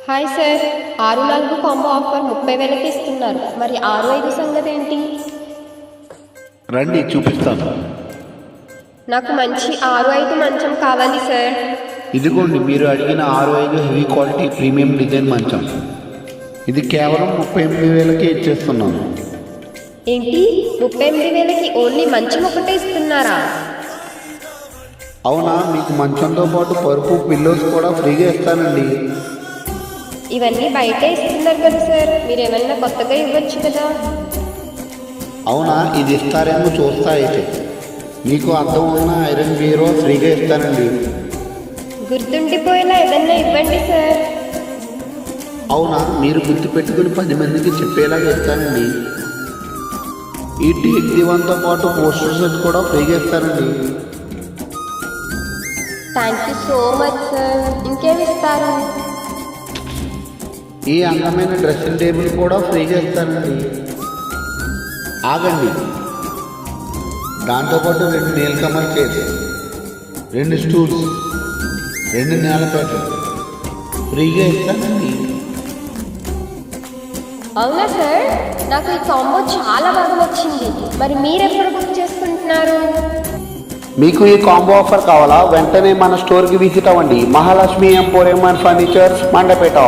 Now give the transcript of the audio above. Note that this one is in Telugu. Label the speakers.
Speaker 1: హాయ్ సార్, 6-4 కాంబో ఆఫర్ 30,000కి ఇస్తున్నారు. మరి 6-5 సంగతి ఏంటి?
Speaker 2: రండి చూపిస్తాను.
Speaker 1: నాకు మంచి 6-5 మంచం కావాలి సార్.
Speaker 2: ఇదిగోండి మీరు అడిగిన 6-5 హెవీ క్వాలిటీ ప్రీమియం డిజైన్ మంచం. ఇది కేవలం 38,000కే ఇచ్చేస్తున్నాను.
Speaker 1: ఏంటి, 38,000కి ఓన్లీ మంచం ఒకటే ఇస్తున్నారా?
Speaker 2: అవునా, మీకు మంచంతో పాటు పరుపు పిల్లోస్ కూడా ఫ్రీగా ఇస్తానండి.
Speaker 1: ఇవన్నీ బయటే ఇస్తున్నారు కదా సార్, మీరు ఏమన్నా కొత్తగా ఇవ్వచ్చు కదా.
Speaker 2: అవునా, ఇది ఇస్తారేమో చూస్తా. అయితే మీకు అర్థం ఉన్న ఐరన్ బీరో ఫ్రీగా ఇస్తానండి.
Speaker 1: గుర్తుండిపోయేలా ఏదన్నా ఇవ్వండి సార్.
Speaker 2: అవునా, మీరు గుర్తుపెట్టుకుని 10 మందికి చెప్పేలాగా ఇస్తానండి. ఈ టేక్ దివాన్తో పాటు పోస్టర్ సెట్ కూడా ఫ్రీగా ఇస్తానండి.
Speaker 1: Thank you so much sir. ఇంకేమి ఇస్తారు?
Speaker 2: ఈ అందమైన డ్రెస్సింగ్ టేబుల్ కూడా ఫ్రీగా ఇస్తానండి. ఆగండి, దాంతోపాటు 2 నీలకమల్ చైర్స్, 2 స్టూల్స్, 2 నేలపేటలు ఫ్రీగా ఇస్తానండి.
Speaker 1: అవునా సార్, నాకు ఈ కాంబో చాలా బాగా నచ్చింది. మరి మీరు ఎప్పుడు బుక్ చేసుకుంటున్నారు?
Speaker 2: మీకు ఈ కాంబో ఆఫర్ కావాలా? వెంటనే మన స్టోర్కి విజిట్ అవ్వండి. Mahalakshmi emporium and furnitures, Mandapeta.